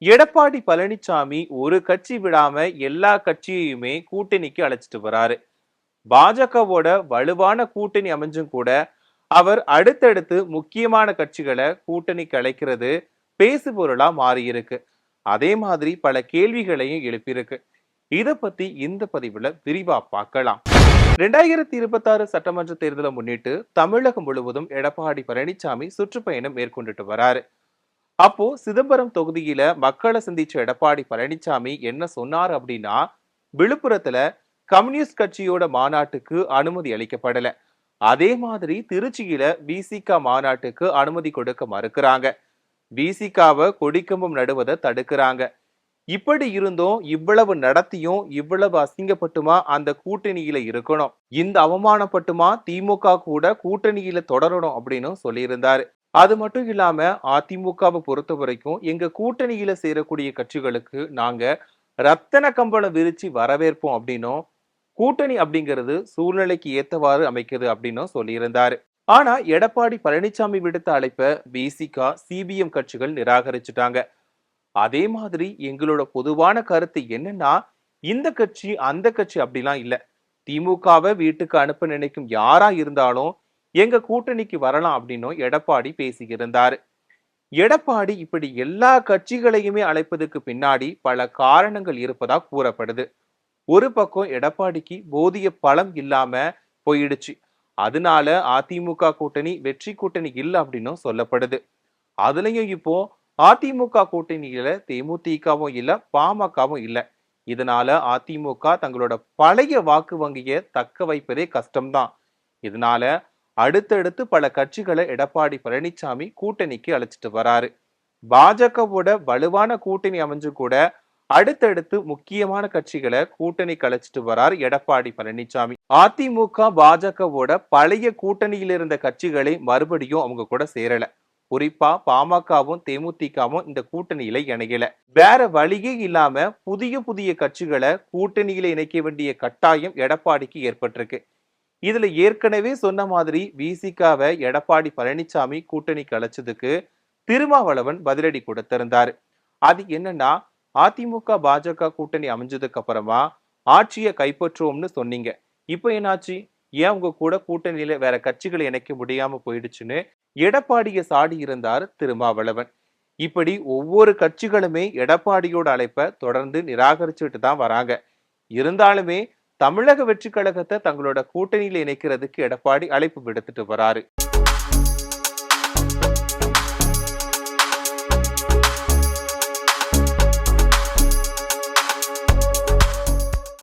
எடப்பாடி பழனிசாமி ஒரு கட்சி விடாம எல்லா கட்சியையுமே கூட்டணிக்கு அழைச்சிட்டு வராரு. பாஜகவோட வலுவான கூட்டணி அமைஞ்சும் கூட அவர் அடுத்தடுத்து முக்கியமான கட்சிகளை கூட்டணிக்கு அழைக்கிறது பேசு பொருளா மாறி இருக்கு. அதே மாதிரி பல கேள்விகளையும் எழுப்பியிருக்கு. இத பத்தி இந்த பதிவுல விரிவா பார்க்கலாம். 2026 சட்டமன்ற தேர்தலை முன்னிட்டு தமிழகம் முழுவதும் எடப்பாடி பழனிசாமி சுற்றுப்பயணம் மேற்கொண்டுட்டு வராரு. அப்போ சிதம்பரம் தொகுதியில மக்களை சந்திச்ச எடப்பாடி பழனிசாமி என்ன சொன்னார் அப்படின்னா, விழுப்புரத்துல கம்யூனிஸ்ட் கட்சியோட மாநாட்டுக்கு அனுமதி அளிக்கப்படல. அதே மாதிரி திருச்சியில விசிக மாநாட்டுக்கு அனுமதி கொடுக்க மறுக்கிறாங்க. விசிகாவை கொடிக்கம்பம் நடுவதை தடுக்கிறாங்க. இப்படி இருந்தும் இவ்வளவு நடத்தியும் இவ்வளவு அசிங்கப்பட்டுமா அந்த கூட்டணியில இருக்கணும், இந்த அவமானப்பட்டுமா திமுக கூட கூட்டணியில தொடரணும் அப்படின்னு சொல்லியிருந்தாரு. அது மட்டும் இல்லாம அதிமுகவை பொறுத்த வரைக்கும் எங்க கூட்டணியில சேரக்கூடிய கட்சிகளுக்கு நாங்க ரத்தன கம்பளம் விரிச்சு வரவேற்போம் அப்படின்னும், கூட்டணி அப்படிங்கிறது சூழ்நிலைக்கு ஏத்தவாறு அமைக்கிறது அப்படின்னும் சொல்லியிருந்தாரு. ஆனா எடப்பாடி பழனிசாமி விடுத்த அழைப்ப பிசிக சிபிஎம் கட்சிகள் நிராகரிச்சுட்டாங்க. அதே மாதிரி எங்களோட பொதுவான கருத்து என்னன்னா, இந்த கட்சி அந்த கட்சி அப்படிலாம் இல்ல. திமுகவை வீட்டுக்கு அனுப்ப நினைக்கும் யாரா இருந்தாலும் எங்க கூட்டணிக்கு வரலாம் அப்படின்னும் எடப்பாடி பேசியிருந்தாரு. எடப்பாடி இப்படி எல்லா கட்சிகளையுமே அழைப்பதற்கு பின்னாடி பல காரணங்கள் இருப்பதா கூறப்படுது. ஒரு பக்கம் எடப்பாடிக்கு போதிய பலம் இல்லாம போயிடுச்சு. அதனால அதிமுக கூட்டணி வெற்றி கூட்டணி இல்ல அப்படின்னும் சொல்லப்படுது. அதுலயும் இப்போ அதிமுக கூட்டணியில தேமுதிகவும் இல்ல, பாமகவும் இல்ல. இதனால அதிமுக தங்களோட பழைய வாக்கு வங்கியை தக்க வைப்பதே கஷ்டம்தான். இதனால அடுத்தடுத்து பல கட்சிகளை எடப்பாடி பழனிசாமி கூட்டணிக்கு அழைச்சிட்டு வராரு. பாஜகவோட வலுவான கூட்டணி அமைஞ்சு கூட அடுத்தடுத்து முக்கியமான கட்சிகளை கூட்டணிக்கு அழைச்சிட்டு வரார் எடப்பாடி பழனிசாமி. அதிமுக பாஜகவோட பழைய கூட்டணியில் இருந்த கட்சிகளை மறுபடியும் அவங்க கூட சேரல. குறிப்பா பாமகவும் தேமுதிகவும் இந்த கூட்டணியில இணையல. வேற வழியே இல்லாம புதிய புதிய கட்சிகளை கூட்டணியில இணைக்க வேண்டிய கட்டாயம் எடப்பாடிக்கு ஏற்பட்டிருக்கு. இதுல ஏற்கனவே சொன்ன மாதிரி விசிகாவை எடப்பாடி பழனிசாமி கூட்டணிக்கு அழைச்சதுக்கு திருமாவளவன் பதிலடி கொடுத்திருந்தாரு. அது என்னன்னா, அதிமுக பாஜக கூட்டணி அமைஞ்சதுக்கு அப்புறமா ஆட்சியை கைப்பற்றுவோம்னு சொன்னீங்க. இப்ப என்னாச்சு? ஏன் உங்க கூட கூட்டணியில வேற கட்சிகளை இணைக்க முடியாம போயிடுச்சுன்னு எடப்பாடியை சாடி இருந்தார் திருமாவளவன். இப்படி ஒவ்வொரு கட்சிகளுமே எடப்பாடியோட அழைப்பை தொடர்ந்து நிராகரிச்சுட்டு தான் வராங்க. இருந்தாலுமே தமிழக வெற்றி கழகத்தை தங்களோட கூட்டணியில இணைக்கிறதுக்கு எடப்பாடி அழைப்பு விடுத்துட்டு வராரு.